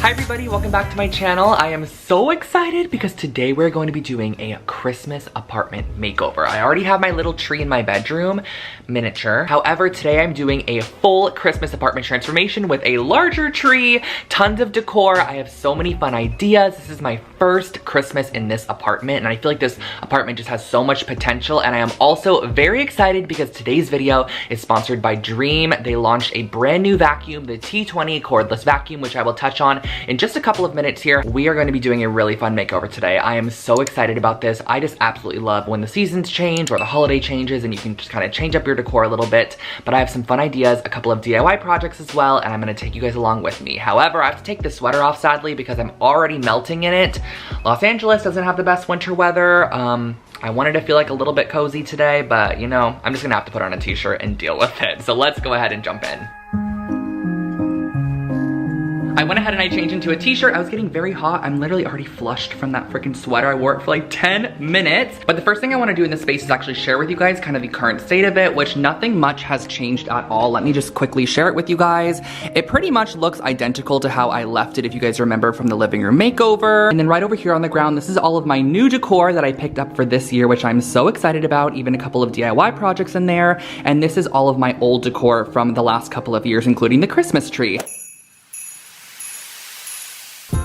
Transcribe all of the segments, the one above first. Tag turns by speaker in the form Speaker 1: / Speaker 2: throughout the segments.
Speaker 1: Hi everybody, welcome back to my channel. I am so excited because today we're going to be doing a Christmas apartment makeover. I already have my little tree in my bedroom, miniature. However, today I'm doing a full Christmas apartment transformation with a larger tree, tons of decor. I have so many fun ideas. This is my first Christmas in this apartment and I feel like this apartment just has so much potential, and I am also very excited because today's video is sponsored by Dream. They launched a brand new vacuum, the T20 cordless vacuum, which I will touch on in just a couple of minutes here. We are going to be doing a really fun makeover today. I am so excited about this. I just absolutely love when the seasons change or the holiday changes and you can just kind of change up your decor a little bit. But I have some fun ideas, a couple of DIY projects as well, and I'm going to take you guys along with me. However, I have to take this sweater off sadly because I'm already melting in it. Los Angeles doesn't have the best winter weather. I wanted to feel like a little bit cozy today, but you know, I'm just gonna have to put on a t-shirt and deal with it. So let's go ahead and jump in. I went ahead and I changed into a t-shirt. I was getting very hot. I'm literally already flushed from that freaking sweater. I wore it for like 10 minutes. But the first thing I want to do in this space is actually share with you guys kind of the current state of it, which nothing much has changed at all. Let me just quickly share it with you guys. It pretty much looks identical to how I left it, if you guys remember, from the living room makeover. And then right over here on the ground, this is all of my new decor that I picked up for this year, which I'm so excited about. Even a couple of DIY projects in there. And this is all of my old decor from the last couple of years, including the Christmas tree.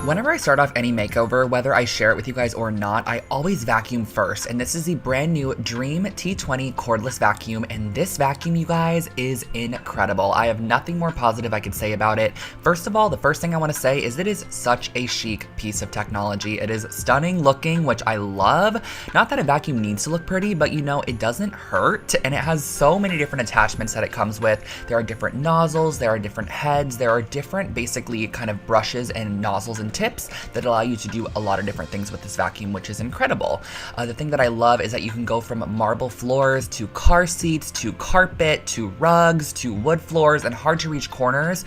Speaker 1: Whenever I start off any makeover, whether I share it with you guys or not, I always vacuum first. And this is the brand new Dream T20 cordless vacuum. And this vacuum, you guys, is incredible. I have nothing more positive I could say about it. First of all, the first thing I want to say is it is such a chic piece of technology. It is stunning looking, which I love. Not that a vacuum needs to look pretty, but you know, it doesn't hurt. And it has so many different attachments that it comes with. There are different nozzles, there are different heads, there are different basically kind of brushes and nozzles and tips that allow you to do a lot of different things with this vacuum, which is incredible. The thing that I love is that you can go from marble floors to car seats to carpet to rugs to wood floors and hard to reach corners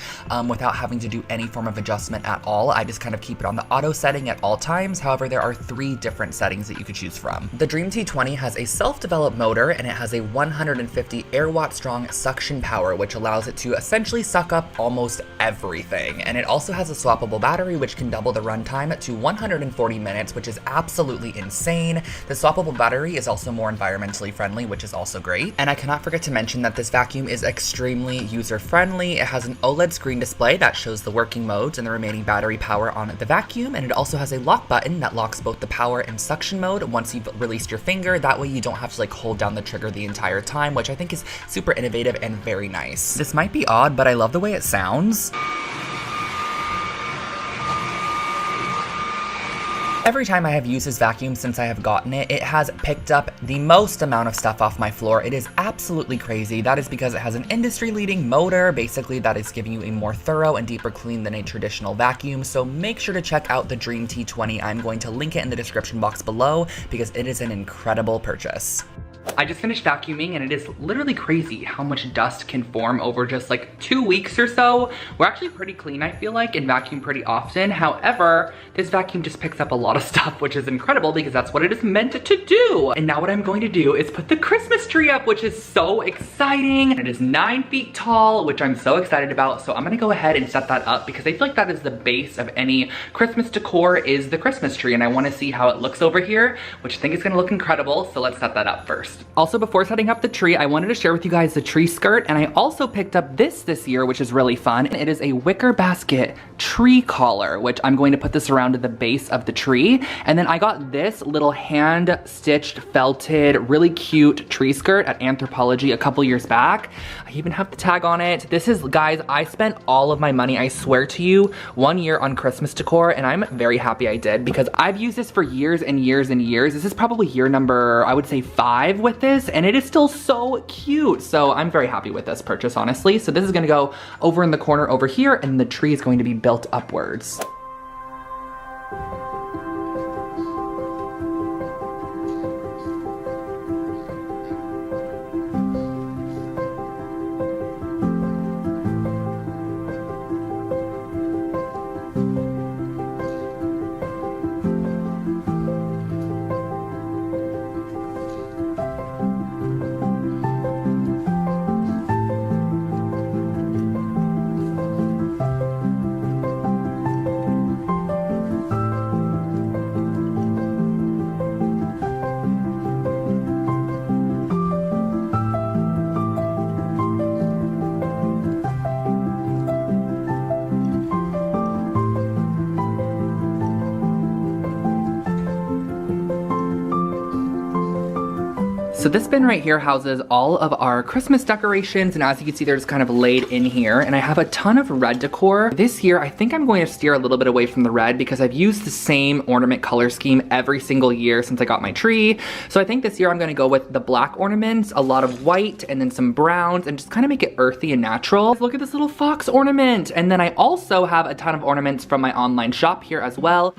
Speaker 1: without having to do any form of adjustment at all. I just kind of keep it on the auto setting at all times. However, there are 3 different settings that you could choose from. The Dream T20 has a self-developed motor and it has a 150 air watt strong suction power, which allows it to essentially suck up almost everything. And it also has a swappable battery, which can double the runtime to 140 minutes, which is absolutely insane. The swappable battery is also more environmentally friendly, which is also great. And I cannot forget to mention that this vacuum is extremely user-friendly. It has an OLED screen display that shows the working modes and the remaining battery power on the vacuum, and it also has a lock button that locks both the power and suction mode once you've released your finger. That way you don't have to like hold down the trigger the entire time, which I think is super innovative and very nice. This might be odd, but I love the way it sounds. Every time I have used this vacuum since I have gotten it, it has picked up the most amount of stuff off my floor. It is absolutely crazy. That is because it has an industry-leading motor, basically that is giving you a more thorough and deeper clean than a traditional vacuum. So make sure to check out the Dream T20. I'm going to link it in the description box below because it is an incredible purchase. I just finished vacuuming and it is literally crazy how much dust can form over just like 2 weeks or so. We're actually pretty clean, I feel like, and vacuum pretty often. However, this vacuum just picks up a lot of stuff, which is incredible because that's what it is meant to do. And now what I'm going to do is put the Christmas tree up, which is so exciting. It is 9 feet tall, which I'm so excited about. So I'm gonna go ahead and set that up because I feel like that is the base of any Christmas decor, is the Christmas tree. And I wanna see how it looks over here, which I think is gonna look incredible. So let's set that up first. Also, before setting up the tree, I wanted to share with you guys the tree skirt, and I also picked up this year, which is really fun. It is a wicker basket tree collar, which I'm going to put this around the base of the tree. And then I got this little hand-stitched, felted, really cute tree skirt at Anthropologie a couple years back. I even have the tag on it. This is, guys, I spent all of my money, I swear to you, 1 year on Christmas decor, and I'm very happy I did because I've used this for years and years and years. This is probably year number, I would say 5 with this, and it is still so cute. So I'm very happy with this purchase, honestly. So this is gonna go over in the corner over here, and the tree is going to be built upwards. So this bin right here houses all of our Christmas decorations, and as you can see, they're just kind of laid in here, and I have a ton of red decor. This year, I think I'm going to steer a little bit away from the red because I've used the same ornament color scheme every single year since I got my tree. So I think this year I'm gonna go with the black ornaments, a lot of white, and then some browns, and just kind of make it earthy and natural. Look at this little fox ornament. And then I also have a ton of ornaments from my online shop here as well.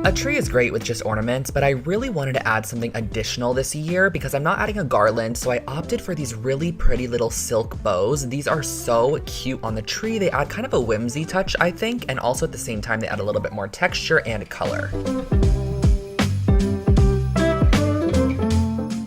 Speaker 1: A tree is great with just ornaments, but I really wanted to add something additional this year because I'm not adding a garland, so I opted for these really pretty little silk bows. These are so cute on the tree. They add kind of a whimsy touch, I think, and also at the same time they add a little bit more texture and color.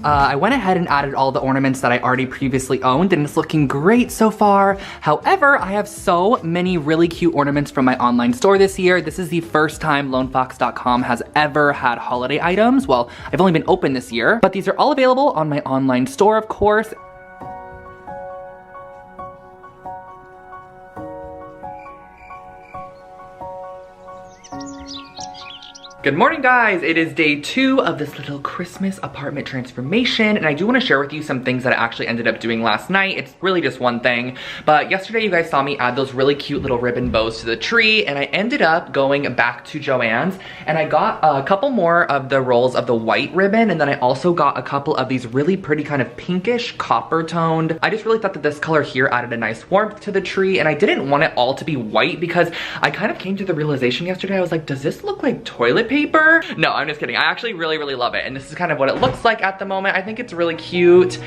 Speaker 1: I went ahead and added all the ornaments that I already previously owned, and it's looking great so far. However, I have so many really cute ornaments from my online store this year. This is the first time lonefox.com has ever had holiday items. Well, I've only been open this year, but these are all available on my online store, of course. Good morning, guys. It is day 2 of this little Christmas apartment transformation, and I do want to share with you some things that I actually ended up doing last night. It's really just one thing, but yesterday you guys saw me add those really cute little ribbon bows to the tree, and I ended up going back to Joann's, and I got a couple more of the rolls of the white ribbon, and then I also got a couple of these really pretty kind of pinkish copper toned. I just really thought that this color here added a nice warmth to the tree, and I didn't want it all to be white because I kind of came to the realization yesterday, I was like, does this look like toilet paper? No, I'm just kidding. I actually really, really love it. And this is kind of what it looks like at the moment. I think it's really cute.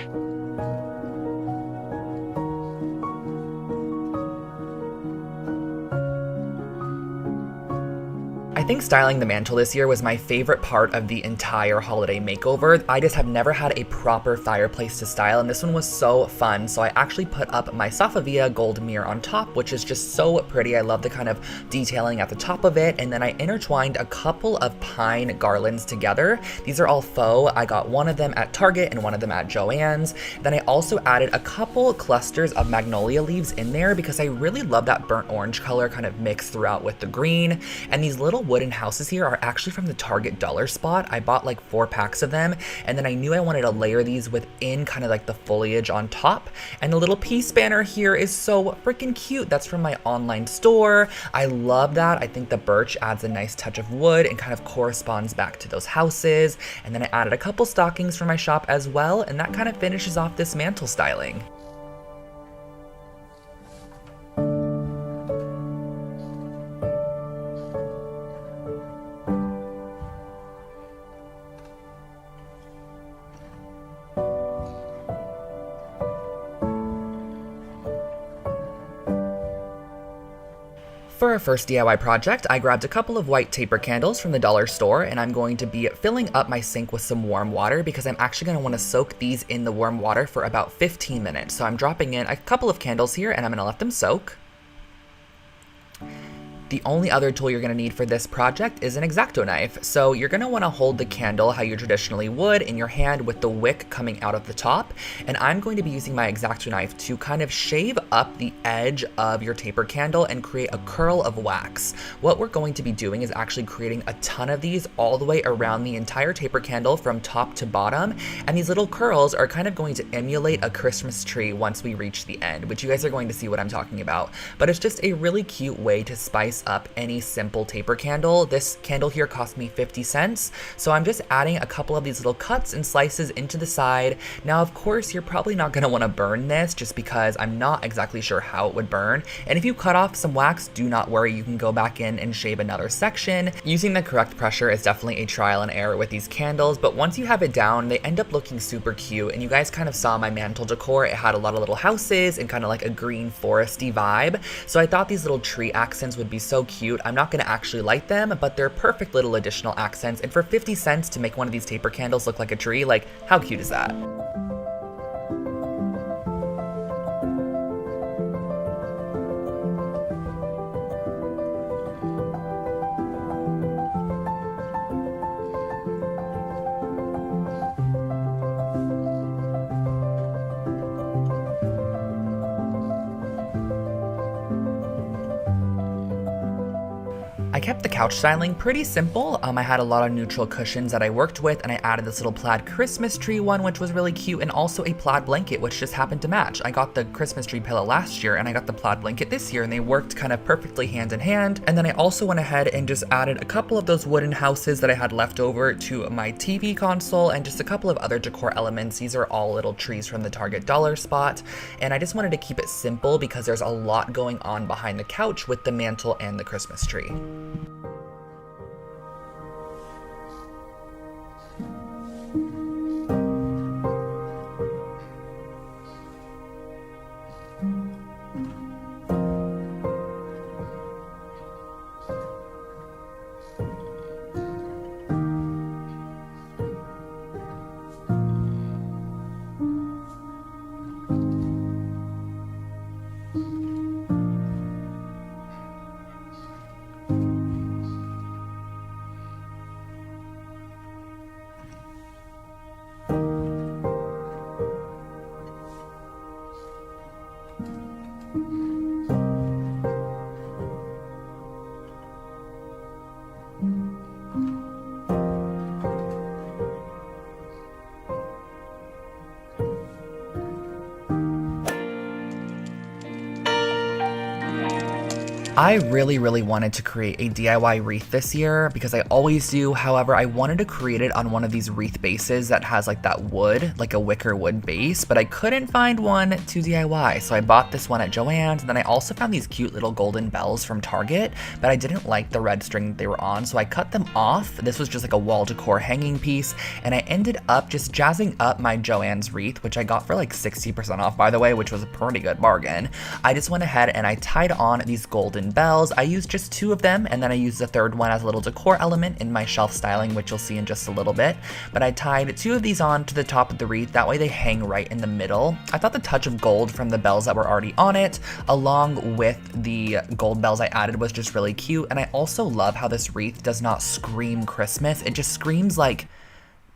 Speaker 1: I think styling the mantle this year was my favorite part of the entire holiday makeover. I just have never had a proper fireplace to style, and this one was so fun. So I actually put up my Safavieh gold mirror on top, which is just so pretty. I love the kind of detailing at the top of it. And then I intertwined a couple of pine garlands together. These are all faux. I got one of them at Target and one of them at Joann's. Then I also added a couple clusters of magnolia leaves in there because I really love that burnt orange color kind of mixed throughout with the green. And these little wooden houses here are actually from the Target dollar spot. I bought like 4 packs of them, and then I knew I wanted to layer these within kind of like the foliage on top. And the little peace banner here is so freaking cute. That's from my online store. I love that. I think the birch adds a nice touch of wood and kind of corresponds back to those houses. And then I added a couple stockings from my shop as well, and that kind of finishes off this mantle styling. For our first DIY project, I grabbed a couple of white taper candles from the dollar store, and I'm going to be filling up my sink with some warm water because I'm actually going to want to soak these in the warm water for about 15 minutes. So I'm dropping in a couple of candles here, and I'm going to let them soak. The only other tool you're going to need for this project is an X-Acto knife. So you're going to want to hold the candle how you traditionally would in your hand with the wick coming out of the top. And I'm going to be using my X-Acto knife to kind of shave up the edge of your taper candle and create a curl of wax. What we're going to be doing is actually creating a ton of these all the way around the entire taper candle from top to bottom. And these little curls are kind of going to emulate a Christmas tree once we reach the end, which you guys are going to see what I'm talking about. But it's just a really cute way to spice up any simple taper candle. This candle here cost me 50 cents, so I'm just adding a couple of these little cuts and slices into the side. Now, of course, you're probably not going to want to burn this just because I'm not exactly sure how it would burn. And if you cut off some wax, do not worry, you can go back in and shave another section. Using the correct pressure is definitely a trial and error with these candles, but once you have it down, they end up looking super cute. And you guys kind of saw my mantle decor. It had a lot of little houses and kind of like a green foresty vibe. So I thought these little tree accents would be so cute. I'm not going to actually light them, but they're perfect little additional accents. And for 50 cents to make one of these taper candles look like a tree, like, how cute is that? I kept the couch styling pretty simple. I had a lot of neutral cushions that I worked with, and I added this little plaid Christmas tree one, which was really cute, and also a plaid blanket, which just happened to match. I got the Christmas tree pillow last year, and I got the plaid blanket this year, and they worked kind of perfectly hand in hand. And then I also went ahead and just added a couple of those wooden houses that I had left over to my TV console, and just a couple of other decor elements. These are all little trees from the Target dollar spot, and I just wanted to keep it simple because there's a lot going on behind the couch with the mantle and the Christmas tree. I really wanted to create a DIY wreath this year because I always do. However, I wanted to create it on one of these wreath bases that has like that wood, like a wicker wood base, but I couldn't find one to DIY. So I bought this one at Joann's, and then I also found these cute little golden bells from Target, but I didn't like the red string they were on, so I cut them off. This was just like a wall decor hanging piece, and I ended up just jazzing up my Joann's wreath, which I got for like 60% off, by the way, which was a pretty good bargain. I just went ahead and I tied on these golden bells. I used just 2 of them, and then I used the third one as a little decor element in my shelf styling, which you'll see in just a little bit. But I tied 2 of these on to the top of the wreath, that way they hang right in the middle. I thought the touch of gold from the bells that were already on it, along with the gold bells I added, was just really cute. And I also love how this wreath does not scream Christmas, it just screams like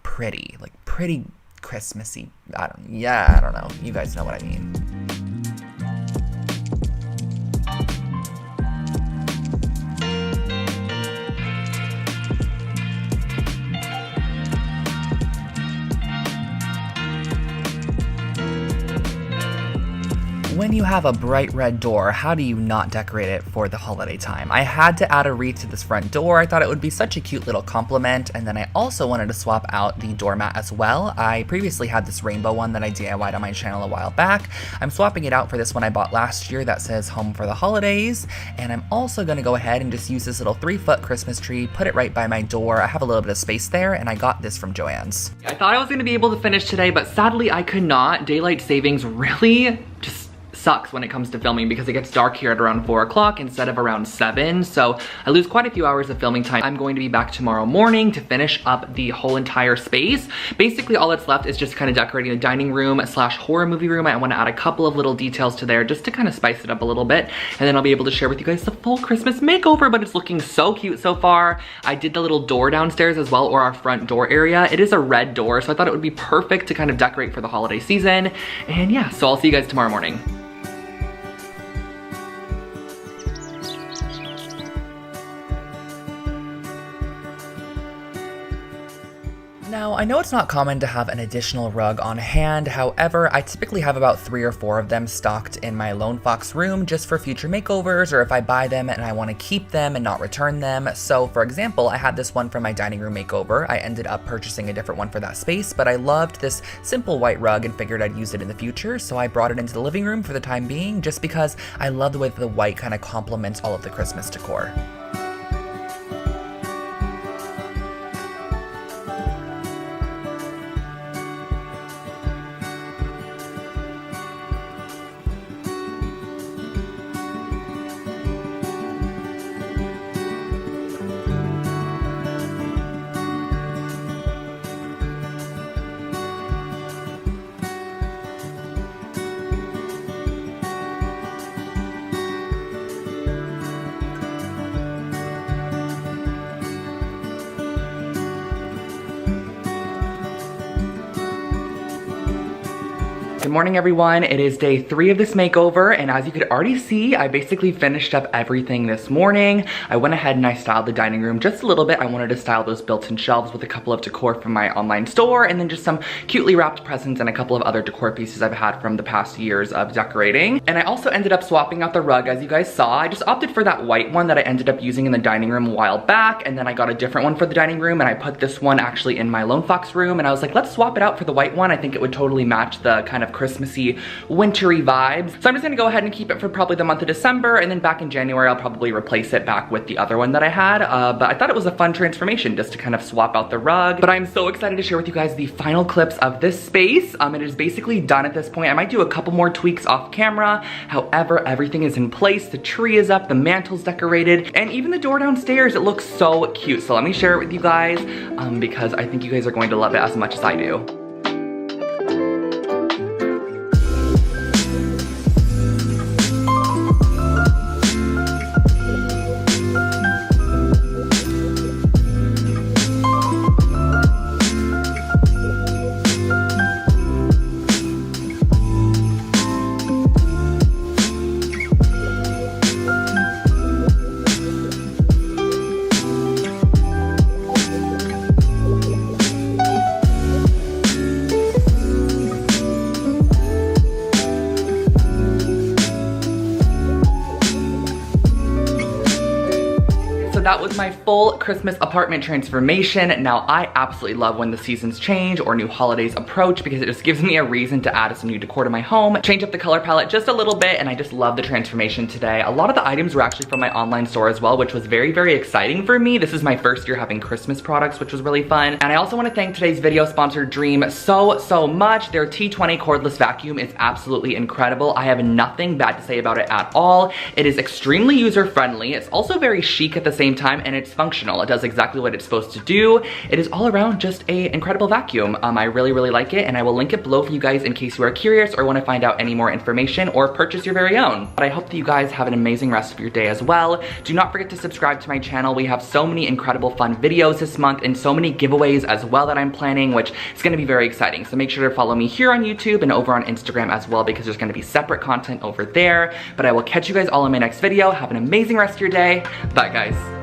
Speaker 1: pretty Christmassy. I don't know, you guys know what I mean. When you have a bright red door, how do you not decorate it for the holiday time? I had to add a wreath to this front door. I thought it would be such a cute little compliment, and then I also wanted to swap out the doormat as well. I previously had this rainbow one that I DIY'd on my channel a while back. I'm swapping it out for this one I bought last year that says home for the holidays, and I'm also going to go ahead and just use this little 3-foot Christmas tree, put it right by my door. I have a little bit of space there, and I got this from Joann's. I thought I was going to be able to finish today, but sadly I could not. Daylight savings really just sucks when it comes to filming because it gets dark here at around 4 o'clock instead of around 7, so I lose quite a few hours of filming time. I'm going to be back tomorrow morning to finish up the whole entire space. Basically all that's left is just kind of decorating the dining room slash horror movie room. I want to add a couple of little details to there just to kind of spice it up a little bit, and then I'll be able to share with you guys the full Christmas makeover, but it's looking so cute so far. I did the little door downstairs as well, or our front door area. It is a red door, so I thought it would be perfect to kind of decorate for the holiday season, and yeah, so I'll see you guys tomorrow morning. Now, I know it's not common to have an additional rug on hand. However, I typically have about 3 or 4 of them stocked in my Lone Fox room just for future makeovers, or if I buy them and I want to keep them and not return them. So for example, I had this one for my dining room makeover. I ended up purchasing a different one for that space, but I loved this simple white rug and figured I'd use it in the future. So I brought it into the living room for the time being, just because I love the way the white kind of complements all of the Christmas decor. Good morning, everyone. It is day 3 of this makeover, and as you could already see, I basically finished up everything this morning. I went ahead and I styled the dining room just a little bit. I wanted to style those built-in shelves with a couple of decor from my online store, and then just some cutely wrapped presents and a couple of other decor pieces I've had from the past years of decorating. And I also ended up swapping out the rug, as you guys saw. I just opted for that white one that I ended up using in the dining room a while back, and then I got a different one for the dining room, and I put this one actually in my Lone Fox room, and I was like, let's swap it out for the white one. I think it would totally match the kind of Christmassy, wintry vibes. So I'm just gonna go ahead and keep it for probably the month of December, and then back in January, I'll probably replace it back with the other one that I had. But I thought it was a fun transformation just to kind of swap out the rug. But I'm so excited to share with you guys the final clips of this space. It is basically done at this point. I might do a couple more tweaks off camera. However, everything is in place. The tree is up, the mantle's decorated, and even the door downstairs, it looks so cute. So let me share it with you guys because I think you guys are going to love it as much as I do. That was my full Christmas apartment transformation. Now, I absolutely love when the seasons change or new holidays approach because it just gives me a reason to add some new decor to my home, change up the color palette just a little bit, and I just love the transformation today. A lot of the items were actually from my online store as well, which was very, very exciting for me. This is my first year having Christmas products, which was really fun. And I also want to thank today's video sponsor, Dream, so much. Their T20 cordless vacuum is absolutely incredible. I have nothing bad to say about it at all. It is extremely user-friendly. It's also very chic at the same time, and it's functional. It does exactly what it's supposed to do. It is all around just an incredible vacuum. I really, really like it, and I will link it below for you guys in case you are curious or want to find out any more information or purchase your very own. But I hope that you guys have an amazing rest of your day as well. Do not forget to subscribe to my channel. We have so many incredible fun videos this month and so many giveaways as well that I'm planning, which is going to be very exciting. So make sure to follow me here on YouTube and over on Instagram as well, because there's going to be separate content over there. But I will catch you guys all in my next video. Have an amazing rest of your day. Bye, guys.